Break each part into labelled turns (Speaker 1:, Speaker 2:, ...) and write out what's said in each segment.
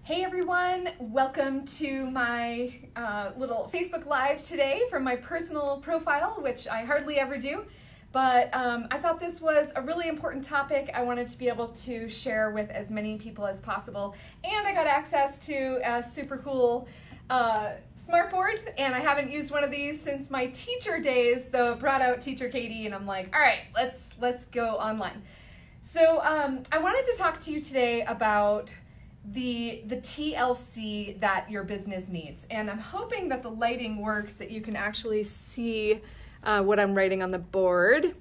Speaker 1: Hey everyone, welcome to my little Facebook Live today from my personal profile, which I hardly ever do, but I thought this was a really important topic I wanted to be able to share with as many people as possible. And I got access to a super cool smartboard, and I haven't used one of these since my teacher days, so I brought out Teacher Katie and I'm like, all right, let's go online. So I wanted to talk to you today about the TLC that your business needs. And I'm hoping that the lighting works, that you can actually see what I'm writing on the board.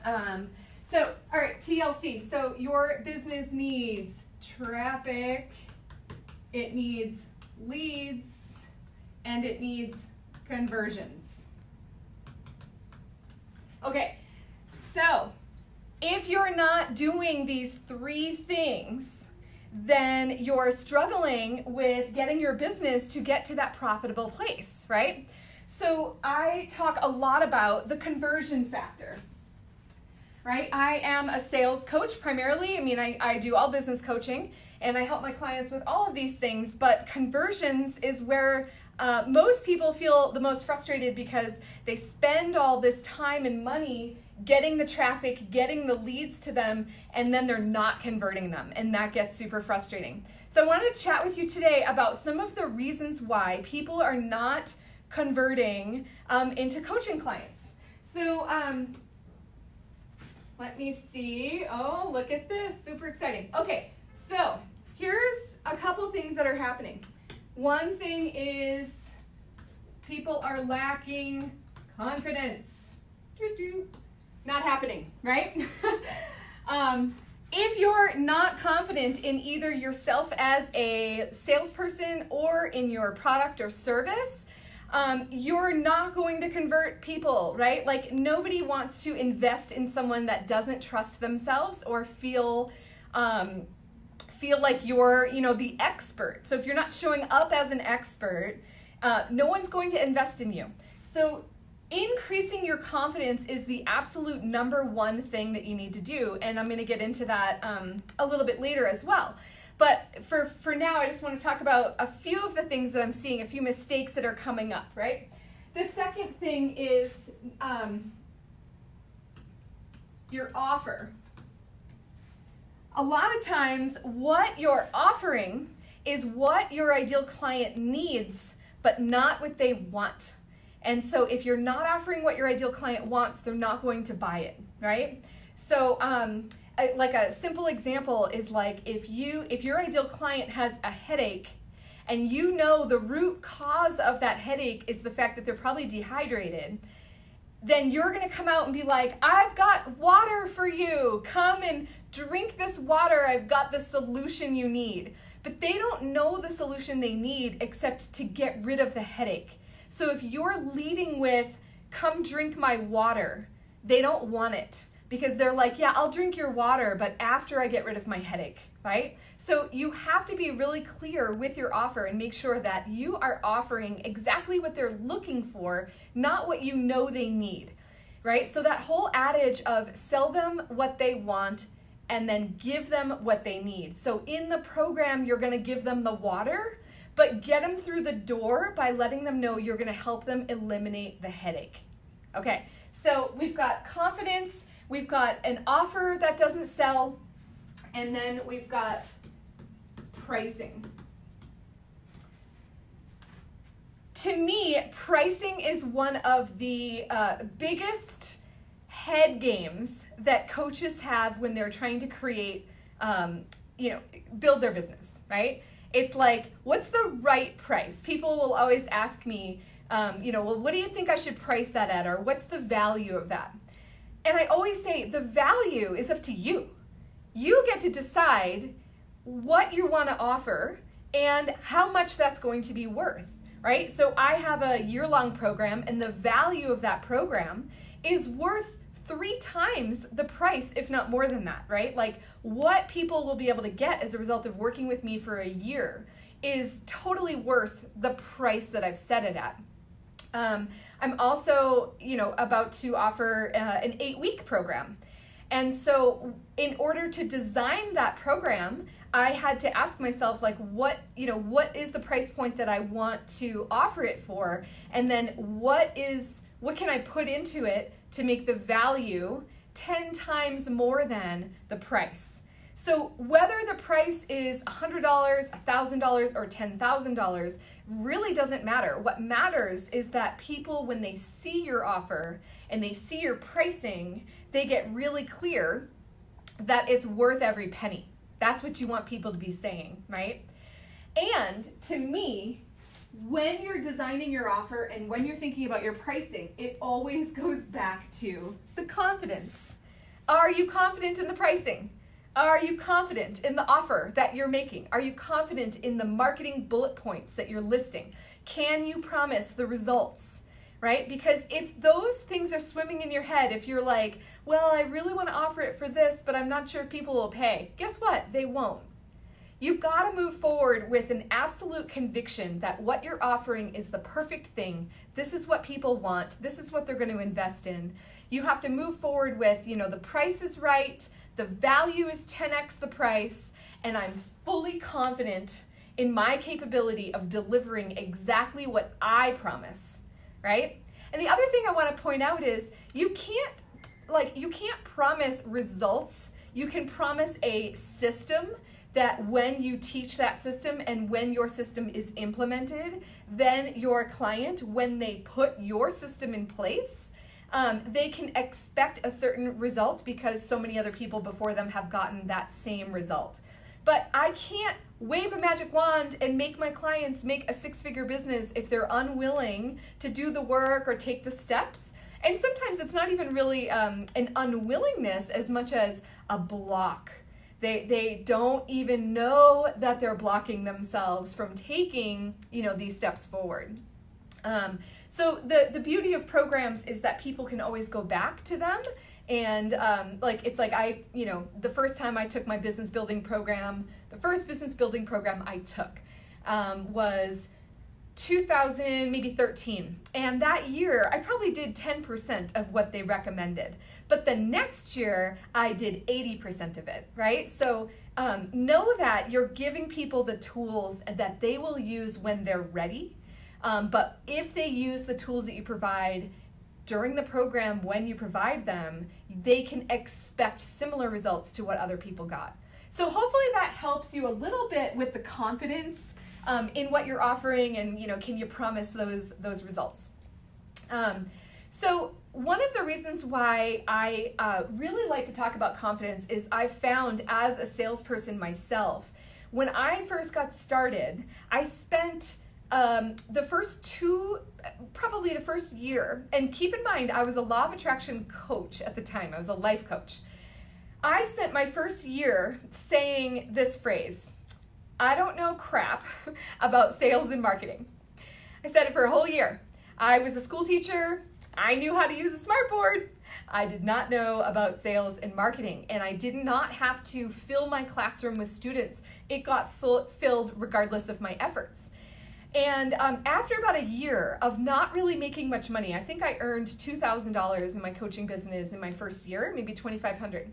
Speaker 1: So, all right, TLC. So your business needs traffic, it needs leads, and it needs conversions. Okay, so if you're not doing these three things, then you're struggling with getting your business to get to that profitable place, right? So I talk a lot about the conversion factor, right? I am a sales coach primarily. I mean, I do all business coaching and I help my clients with all of these things, but conversions is where most people feel the most frustrated because they spend all this time and money getting the traffic, getting the leads to them, and then they're not converting them, and that gets super frustrating. So I wanted to chat with you today about some of the reasons why people are not converting into coaching clients. So let me see. Oh, look at this, super exciting. Okay, so here's a couple things that are happening. One thing is people are lacking confidence. Not happening, right? If you're not confident in either yourself as a salesperson or in your product or service, you're not going to convert people, right? Like nobody wants to invest in someone that doesn't trust themselves or feel like you're, the expert. So if you're not showing up as an expert, no one's going to invest in you. So increasing your confidence is the absolute number one thing that you need to do, and I'm going to get into that a little bit later as well. But for now, I just want to talk about a few of the things that I'm seeing, a few mistakes that are coming up, right? The second thing is your offer. A lot of times, what you're offering is what your ideal client needs, but not what they want. And so if you're not offering what your ideal client wants, they're not going to buy it, right? So like a simple example is like if your ideal client has a headache and you know the root cause of that headache is the fact that they're probably dehydrated, then you're going to come out and be like, I've got water for you. Come and drink this water. I've got the solution you need. But they don't know the solution they need except to get rid of the headache. So if you're leading with, come drink my water, they don't want it because they're like, yeah, I'll drink your water, but after I get rid of my headache, right? So you have to be really clear with your offer and make sure that you are offering exactly what they're looking for, not what you know they need, right? So that whole adage of sell them what they want and then give them what they need. So in the program, you're gonna give them the water, but get them through the door by letting them know you're gonna help them eliminate the headache. Okay, so we've got confidence, we've got an offer that doesn't sell, and then we've got pricing. To me, pricing is one of the biggest head games that coaches have when they're trying to create, build their business, right? It's like, what's the right price? People will always ask me, well, what do you think I should price that at? Or what's the value of that? And I always say the value is up to you. You get to decide what you want to offer and how much that's going to be worth, right? So I have a year-long program and the value of that program is worth 3 times the price, if not more than that, right? Like what people will be able to get as a result of working with me for a year is totally worth the price that I've set it at. I'm also, about to offer an 8-week program. And so in order to design that program, I had to ask myself, like, what is the price point that I want to offer it for? And then what can I put into it to make the value 10 times more than the price? So whether the price is $100, $1,000, or $10,000 really doesn't matter. What matters is that people, when they see your offer and they see your pricing, they get really clear that it's worth every penny. That's what you want people to be saying, right? And to me, when you're designing your offer and when you're thinking about your pricing, it always goes back to the confidence. Are you confident in the pricing? Are you confident in the offer that you're making? Are you confident in the marketing bullet points that you're listing? Can you promise the results, right? Because if those things are swimming in your head, if you're like, well, I really want to offer it for this, but I'm not sure if people will pay, guess what? They won't. You've got to move forward with an absolute conviction that what you're offering is the perfect thing. This is what people want. This is what they're going to invest in. You have to move forward with, the price is right, the value is 10x the price, and I'm fully confident in my capability of delivering exactly what I promise, right? And the other thing I want to point out is you can't promise results. You can promise a system that when you teach that system and when your system is implemented, then your client, when they put your system in place, they can expect a certain result because so many other people before them have gotten that same result. But I can't wave a magic wand and make my clients make a six-figure business if they're unwilling to do the work or take the steps. And sometimes it's not even really an unwillingness as much as a block. They don't even know that they're blocking themselves from taking, these steps forward. So the beauty of programs is that people can always go back to them. And the first time I took my business building program, the first business building program I took was 2013. And that year, I probably did 10% of what they recommended. But the next year, I did 80% of it, right? So know that you're giving people the tools that they will use when they're ready. But if they use the tools that you provide during the program, when you provide them, they can expect similar results to what other people got. So hopefully that helps you a little bit with the confidence in what you're offering, and can you promise those results? So one of the reasons why I really like to talk about confidence is I found as a salesperson myself, when I first got started, I spent the first year, and keep in mind, I was a law of attraction coach at the time. I was a life coach. I spent my first year saying this phrase, I don't know crap about sales and marketing. I said it for a whole year. I was a school teacher. I knew how to use a smartboard. I did not know about sales and marketing, and I did not have to fill my classroom with students. It got filled regardless of my efforts. And after about a year of not really making much money, I think I earned $2,000 in my coaching business in my first year, maybe $2,500.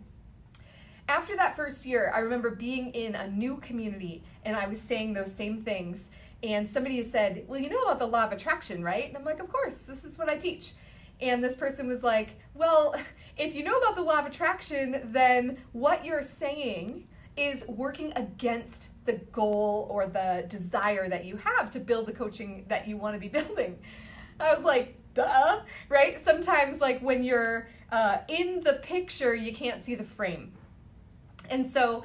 Speaker 1: After that first year, I remember being in a new community and I was saying those same things. And somebody said, well, you know about the law of attraction, right? And I'm like, of course, this is what I teach. And this person was like, well, if you know about the law of attraction, then what you're saying is working against the goal or the desire that you have to build the coaching that you want to be building. I was like, duh, right? Sometimes like when you're in the picture, you can't see the frame. And so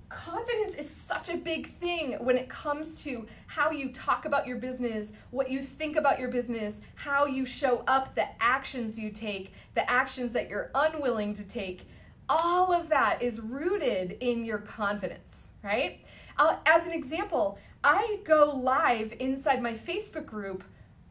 Speaker 1: confidence is such a big thing when it comes to how you talk about your business, what you think about your business, how you show up, the actions you take, the actions that you're unwilling to take. All of that is rooted in your confidence, right? As an example, I go live inside my Facebook group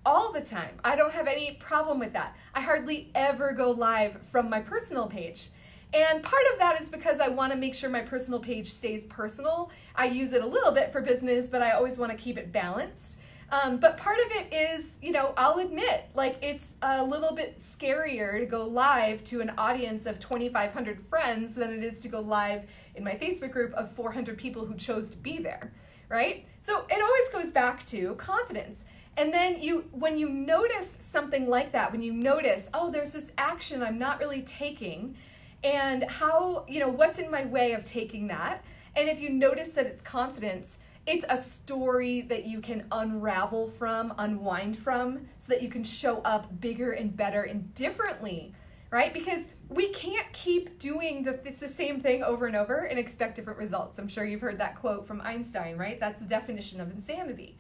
Speaker 1: all the time. I don't have any problem with that. I hardly ever go live from my personal page. And part of that is because I want to make sure my personal page stays personal. I use it a little bit for business, but I always want to keep it balanced. But part of it is, I'll admit, like, it's a little bit scarier to go live to an audience of 2,500 friends than it is to go live in my Facebook group of 400 people who chose to be there, right? So it always goes back to confidence. And then when you notice something like that, when you notice, oh, there's this action I'm not really taking, and how, what's in my way of taking that? And if you notice that it's confidence, it's a story that you can unravel from, unwind from, so that you can show up bigger and better and differently, right? Because we can't keep doing the same thing over and over and expect different results. I'm sure you've heard that quote from Einstein, right? That's the definition of insanity.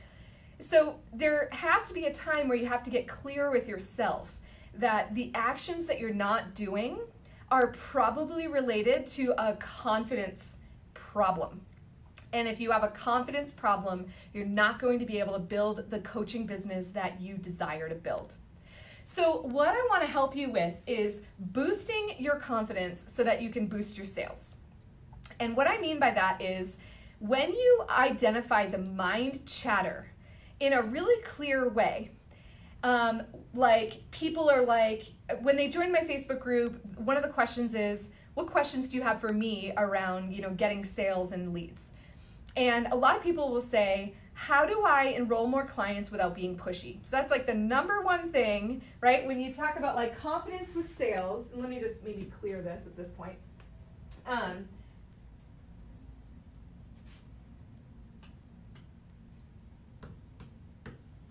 Speaker 1: So there has to be a time where you have to get clear with yourself that the actions that you're not doing are probably related to a confidence problem. And if you have a confidence problem, you're not going to be able to build the coaching business that you desire to build. So what I want to help you with is boosting your confidence so that you can boost your sales. And what I mean by that is when you identify the mind chatter in a really clear way, like people are like, when they join my Facebook group, one of the questions is, what questions do you have for me around, getting sales and leads? And a lot of people will say, how do I enroll more clients without being pushy? So that's like the number one thing, right? When you talk about like confidence with sales, and let me just maybe clear this at this point.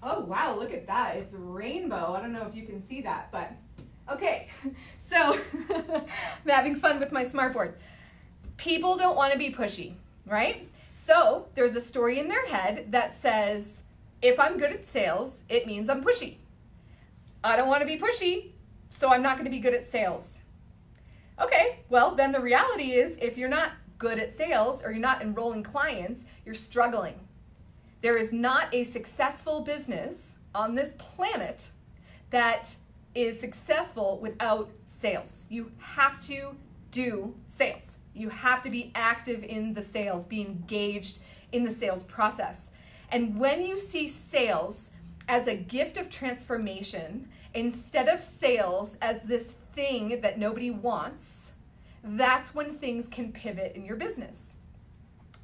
Speaker 1: Oh, wow, look at that. It's rainbow. I don't know if you can see that, but okay. So I'm having fun with my smartboard. People don't want to be pushy, right? So there's a story in their head that says, if I'm good at sales, it means I'm pushy. I don't want to be pushy, so I'm not going to be good at sales. Okay, well, then the reality is if you're not good at sales or you're not enrolling clients, you're struggling. There is not a successful business on this planet that is successful without sales. You have to do sales. You have to be active in the sales, be engaged in the sales process. And when you see sales as a gift of transformation, instead of sales as this thing that nobody wants, that's when things can pivot in your business.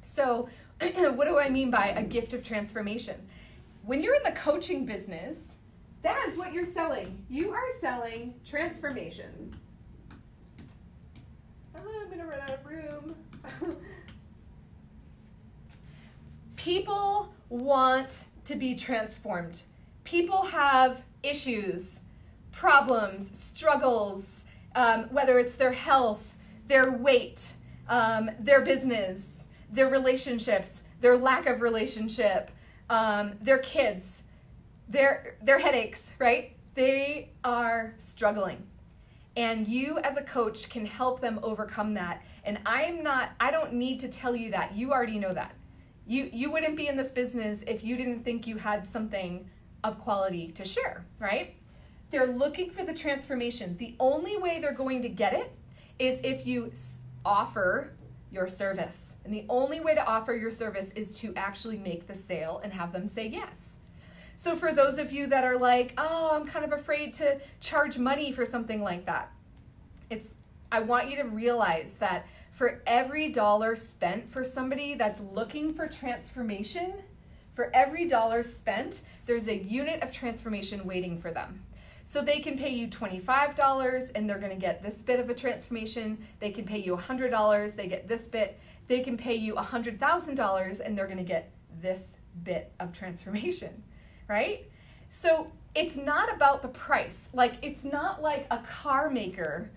Speaker 1: So what do I mean by a gift of transformation? When you're in the coaching business, that is what you're selling. You are selling transformation. I'm going to run out of room. People want to be transformed. People have issues, problems, struggles, whether it's their health, their weight, their business, their relationships, their lack of relationship, their kids, their headaches, right? They are struggling. And you as a coach can help them overcome that. And I don't need to tell you that. You already know that. You wouldn't be in this business if you didn't think you had something of quality to share, right? They're looking for the transformation. The only way they're going to get it is if you offer your service. And the only way to offer your service is to actually make the sale and have them say yes. So for those of you that are like, oh, I'm kind of afraid to charge money for something like that, I want you to realize that for every dollar spent for somebody that's looking for transformation, for every dollar spent, there's a unit of transformation waiting for them. So they can pay you $25 and they're going to get this bit of a transformation. They can pay you $100, they get this bit. They can pay you $100,000 and they're going to get this bit of transformation, right? So it's not about the price. Like, it's not like a car maker.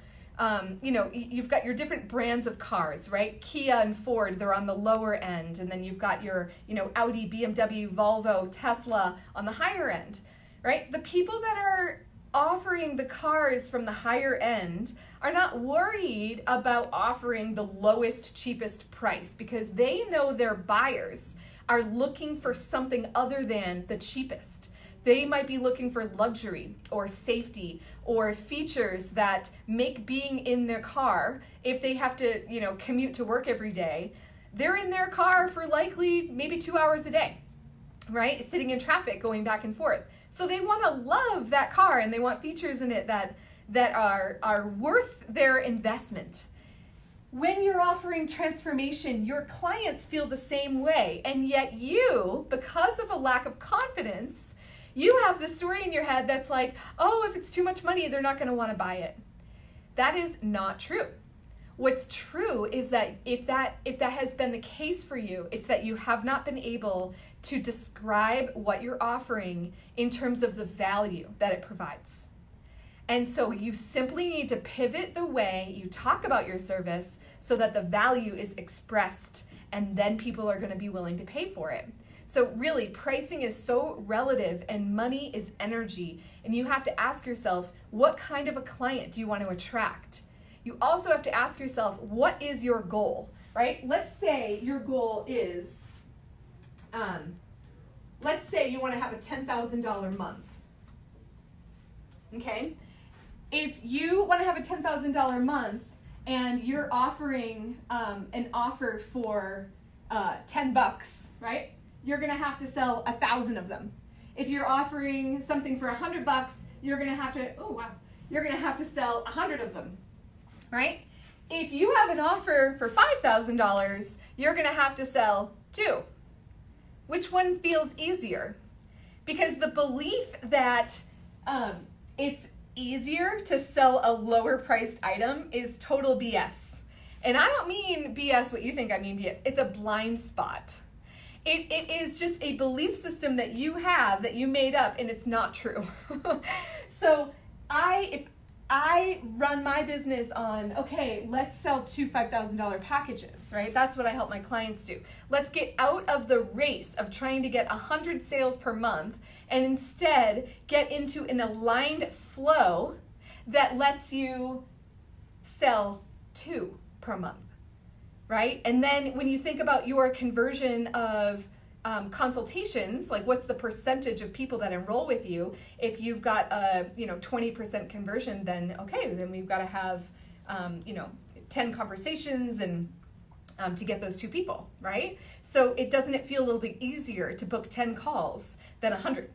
Speaker 1: You've got your different brands of cars, right? Kia and Ford, they're on the lower end. And then you've got your, Audi, BMW, Volvo, Tesla on the higher end, right? The people that are offering the cars from the higher end are not worried about offering the lowest, cheapest price because they know their buyers are looking for something other than the cheapest. They might be looking for luxury or safety or features that make being in their car, if they have to, commute to work every day, they're in their car for likely maybe 2 hours a day. right? Sitting in traffic, going back and forth. So they want to love that car and they want features in it that are worth their investment. When you're offering transformation, your clients feel the same way, and yet you, because of a lack of confidence, you have the story in your head that's like, oh, if it's too much money, they're not going to want to buy it. That is not true. What's true is that if that has been the case for you, it's that you have not been able to describe what you're offering in terms of the value that it provides. And so you simply need to pivot the way you talk about your service so that the value is expressed, and then people are going to be willing to pay for it. So really, pricing is so relative, and money is energy. And you have to ask yourself, what kind of a client do you want to attract? You also have to ask yourself, what is your goal, right? Let's say your goal is, let's say you want to have a $10,000 month, okay? If you want to have a $10,000 month and you're offering an offer for $10, right? You're going to have to sell 1,000 of them. If you're offering something for $100, you're going to have to, you're going to have to sell 100 of them, right? If you have an offer for $5,000, you're going to have to sell 2. Which one feels easier? Because the belief that it's easier to sell a lower priced item is total BS. And I don't mean BS what you think I mean BS. It's a blind spot. It is just a belief system that you have that you made up, and it's not true. So if I run my business on, okay, let's sell 2 $5,000 packages, right? That's what I help my clients do. Let's get out of the race of trying to get 100 sales per month and instead get into an aligned flow that lets you sell 2 per month, right? And then when you think about your conversion of consultations, like what's the percentage of people that enroll with you? If you've got a 20% conversion, then okay, then we've got to have 10 conversations and to get those 2 people, right? So doesn't it feel a little bit easier to book 10 calls than 100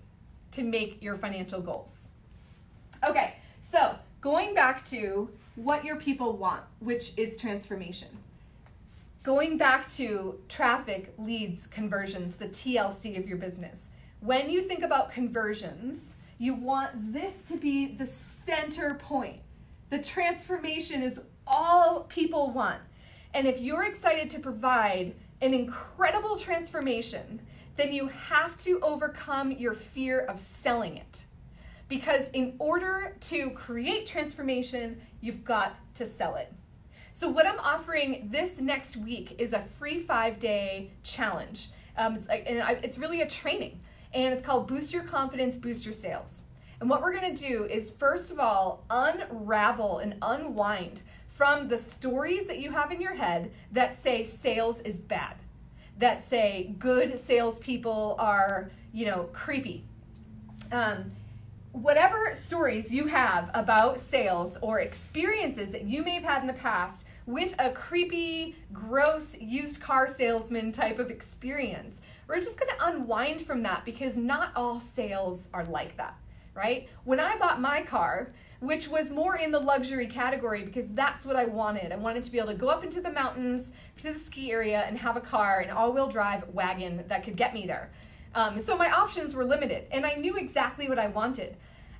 Speaker 1: to make your financial goals? Okay, so going back to what your people want, which is transformation. Going back to traffic, leads, conversions, the TLC of your business. When you think about conversions, you want this to be the center point. The transformation is all people want. And if you're excited to provide an incredible transformation, then you have to overcome your fear of selling it. Because in order to create transformation, you've got to sell it. So what I'm offering this next week is a free 5-day challenge. It's really a training, and it's called Boost Your Confidence, Boost Your Sales. And what we're going to do is, first of all, unravel and unwind from the stories that you have in your head that say sales is bad, that say good salespeople are, creepy. Whatever stories you have about sales or experiences that you may have had in the past with a creepy, gross, used car salesman type of experience, we're just going to unwind from that, because not all sales are like that, right? When I bought my car, which was more in the luxury category because that's what I wanted. I wanted to be able to go up into the mountains, to the ski area, and have a car, an all-wheel drive wagon that could get me there. So my options were limited, and I knew exactly what I wanted.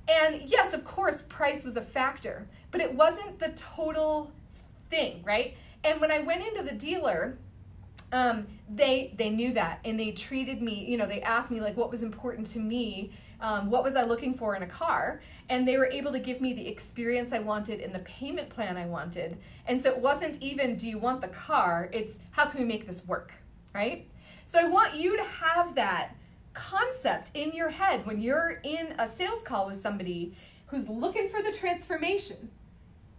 Speaker 1: And yes, of course, price was a factor, but it wasn't the total thing, right? And when I went into the dealer, they knew that, and they treated me, they asked me like what was important to me, what was I looking for in a car, and they were able to give me the experience I wanted and the payment plan I wanted. And so it wasn't even, do you want the car? It's, how can we make this work, right? So I want you to have that concept in your head when you're in a sales call with somebody who's looking for the transformation.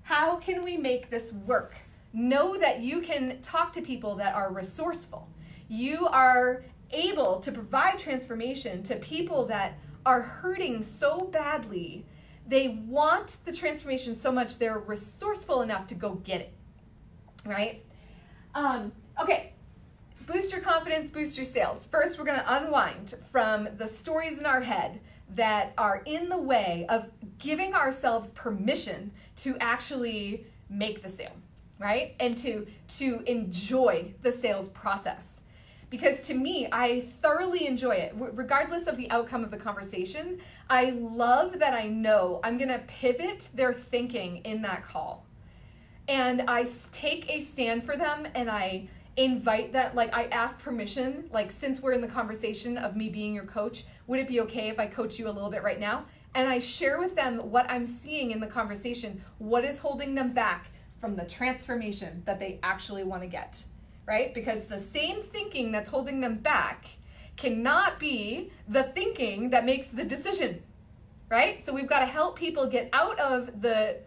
Speaker 1: How can we make this work? Know that you can talk to people that are resourceful. You are able to provide transformation to people that are hurting so badly. They want the transformation so much they're resourceful enough to go get it, right? Okay. boost your confidence, boost your sales. First, we're going to unwind from the stories in our head that are in the way of giving ourselves permission to actually make the sale, right? And to enjoy the sales process. Because to me, I thoroughly enjoy it. Regardless of the outcome of the conversation, I love that I know I'm going to pivot their thinking in that call. And I take a stand for them, and I invite that, like I ask permission, like since we're in the conversation of me being your coach, would it be okay if I coach you a little bit right now? And I share with them what I'm seeing in the conversation, what is holding them back from the transformation that they actually want to get, right? Because the same thinking that's holding them back cannot be the thinking that makes the decision, right? So we've got to help people get out of the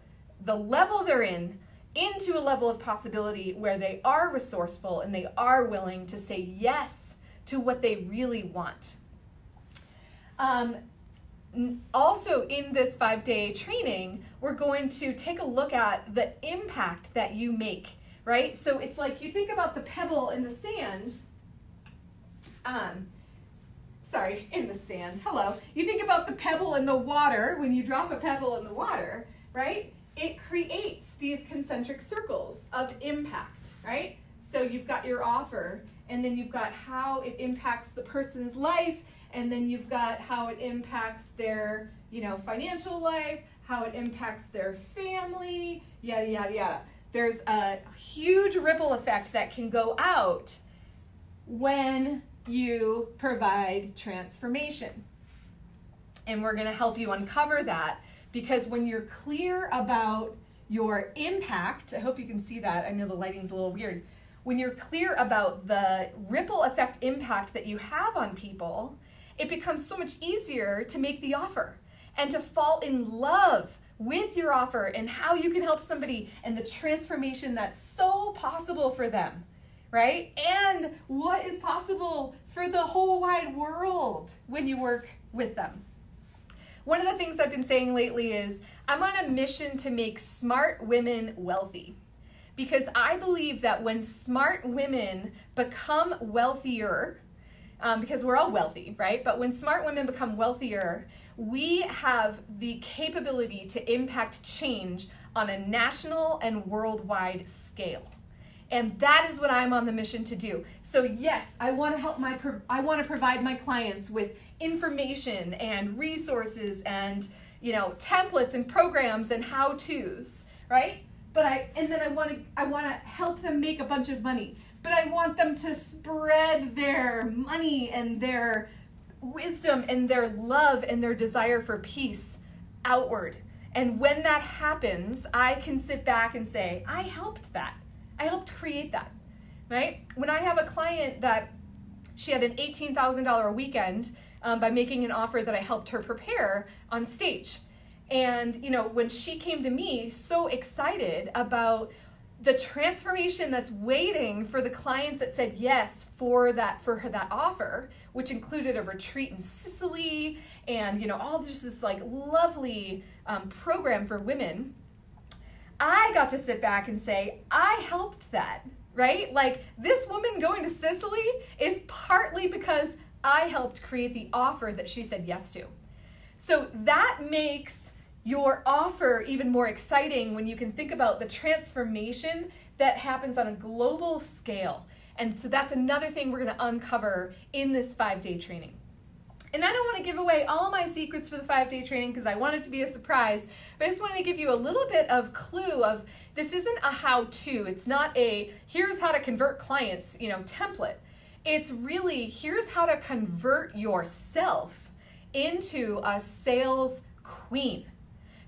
Speaker 1: level they're in into a level of possibility where they are resourceful and they are willing to say yes to what they really want. Also in this 5-day training, we're going to take a look at the impact that you make, right? So it's like you think about the pebble in the sand. In the sand, hello. You think about the pebble in the water, when you drop a pebble in the water, right? It creates these concentric circles of impact, right? So you've got your offer, and then you've got how it impacts the person's life, and then you've got how it impacts their, financial life, how it impacts their family, yada, yada, yada. There's a huge ripple effect that can go out when you provide transformation. And we're going to help you uncover that, because when you're clear about your impact, I hope you can see that. I know the lighting's a little weird. When you're clear about the ripple effect impact that you have on people, it becomes so much easier to make the offer and to fall in love with your offer and how you can help somebody and the transformation that's so possible for them, right? And what is possible for the whole wide world when you work with them. One of the things I've been saying lately is I'm on a mission to make smart women wealthy, because I believe that when smart women become wealthier, because we're all wealthy, right? But when smart women become wealthier, we have the capability to impact change on a national and worldwide scale. And that is what I'm on the mission to do. So yes, I want to help I want to provide my clients with information and resources and, templates and programs and how-tos, right? But I want to help them make a bunch of money. But I want them to spread their money and their wisdom and their love and their desire for peace outward. And when that happens, I can sit back and say, I helped that. I helped create that, right? When I have a client that she had an $18,000 weekend by making an offer that I helped her prepare on stage. And, when she came to me so excited about the transformation that's waiting for the clients that said yes for her that offer, which included a retreat in Sicily and, all just this like lovely program for women, I got to sit back and say, I helped that, right? Like this woman going to Sicily is partly because I helped create the offer that she said yes to. So that makes your offer even more exciting when you can think about the transformation that happens on a global scale. And so that's another thing we're going to uncover in this 5-day training. And I don't want to give away all my secrets for the 5-day training because I want it to be a surprise, but I just wanted to give you a little bit of clue of this isn't a how-to. It's not a here's how to convert clients, template. It's really here's how to convert yourself into a sales queen.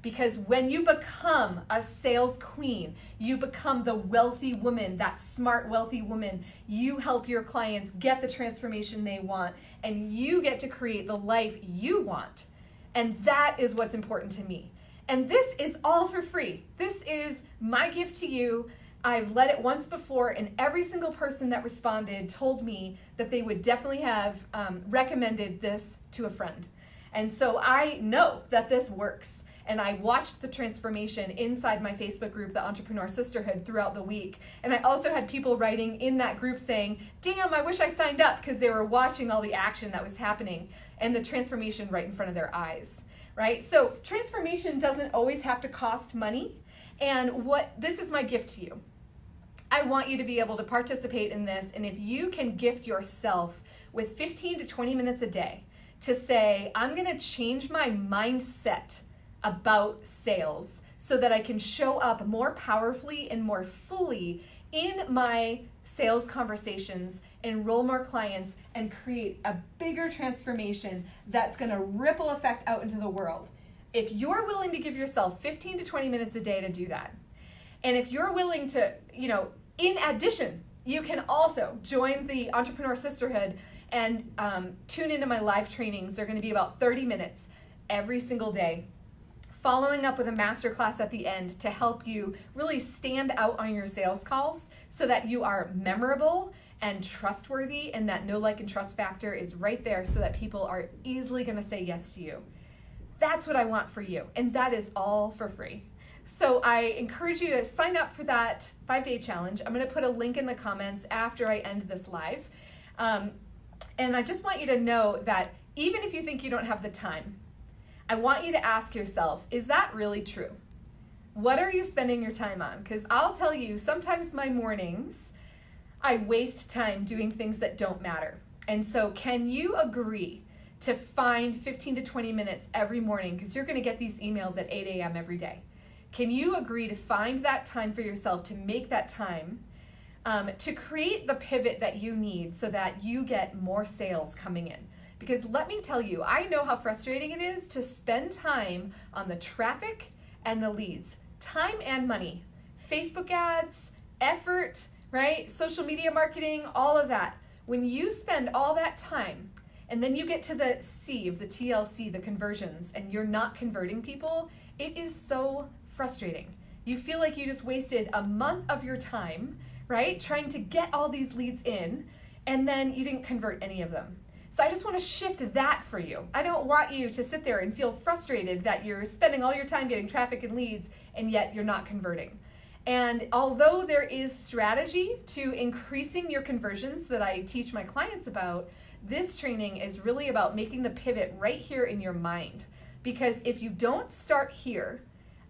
Speaker 1: Because when you become a sales queen, you become the wealthy woman, that smart, wealthy woman. You help your clients get the transformation they want, and you get to create the life you want. And that is what's important to me. And this is all for free. This is my gift to you. I've led it once before, and every single person that responded told me that they would definitely have recommended this to a friend. And so I know that this works. and I watched the transformation inside my Facebook group, the Entrepreneur Sisterhood, throughout the week. And I also had people writing in that group saying, damn, I wish I signed up, because they were watching all the action that was happening and the transformation right in front of their eyes, right? So transformation doesn't always have to cost money. And this is my gift to you. I want you to be able to participate in this, and if you can gift yourself with 15 to 20 minutes a day to say, I'm gonna change my mindset about sales so that I can show up more powerfully and more fully in my sales conversations, enroll more clients, and create a bigger transformation that's gonna ripple effect out into the world. If you're willing to give yourself 15 to 20 minutes a day to do that, and if you're willing to, in addition, you can also join the Entrepreneur Sisterhood and tune into my live trainings. They're going to be about 30 minutes every single day, following up with a masterclass at the end to help you really stand out on your sales calls so that you are memorable and trustworthy, and that know, like, and trust factor is right there so that people are easily going to say yes to you. That's what I want for you, and that is all for free. So I encourage you to sign up for that 5-day challenge. I'm going to put a link in the comments after I end this live. And I just want you to know that even if you think you don't have the time, I want you to ask yourself, is that really true? What are you spending your time on? Because I'll tell you, sometimes my mornings, I waste time doing things that don't matter. And so can you agree to find 15 to 20 minutes every morning, because you're going to get these emails at 8 a.m. every day. Can you agree to find that time for yourself, to make that time, to create the pivot that you need so that you get more sales coming in? Because let me tell you, I know how frustrating it is to spend time on the traffic and the leads, time and money, Facebook ads, effort, right? Social media marketing, all of that. When you spend all that time and then you get to the C of the TLC, the conversions, and you're not converting people, it is so frustrating. You feel like you just wasted a month of your time, right, trying to get all these leads in, and then you didn't convert any of them. So I just want to shift that for you. I don't want you to sit there and feel frustrated that you're spending all your time getting traffic and leads, and yet you're not converting. And although there is strategy to increasing your conversions that I teach my clients about, this training is really about making the pivot right here in your mind. Because if you don't start here,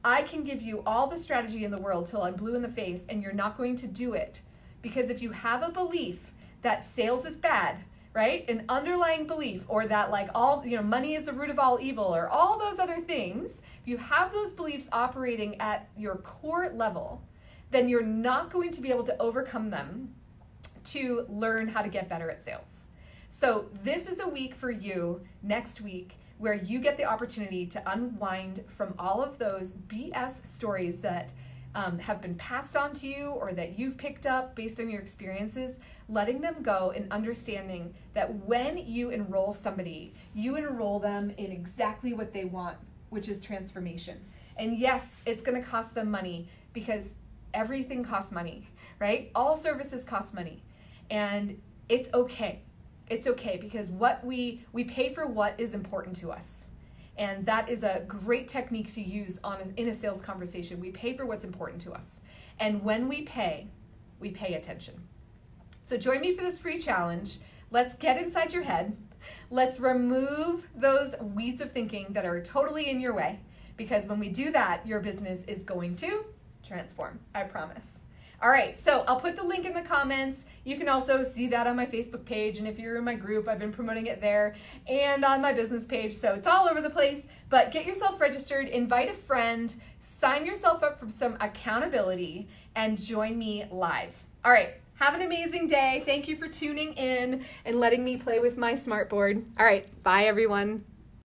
Speaker 1: I can give you all the strategy in the world till I'm blue in the face, and you're not going to do it. Because if you have a belief that sales is bad, right? An underlying belief, or that money is the root of all evil, or all those other things, if you have those beliefs operating at your core level, then you're not going to be able to overcome them to learn how to get better at sales. So this is a week for you next week where you get the opportunity to unwind from all of those BS stories that have been passed on to you or that you've picked up based on your experiences, letting them go and understanding that when you enroll somebody, you enroll them in exactly what they want, which is transformation. And yes, it's going to cost them money, because everything costs money, right? All services cost money. And it's okay. It's okay, because what we pay for what is important to us. And that is a great technique to use in a sales conversation. We pay for what's important to us. And when we pay attention. So join me for this free challenge. Let's get inside your head. Let's remove those weeds of thinking that are totally in your way, because when we do that, your business is going to transform. I promise. All right, so I'll put the link in the comments. You can also see that on my Facebook page, and if you're in my group, I've been promoting it there, and on my business page, so it's all over the place. But get yourself registered, invite a friend, sign yourself up for some accountability, and join me live. All right, have an amazing day. Thank you for tuning in and letting me play with my smartboard. All right, bye everyone.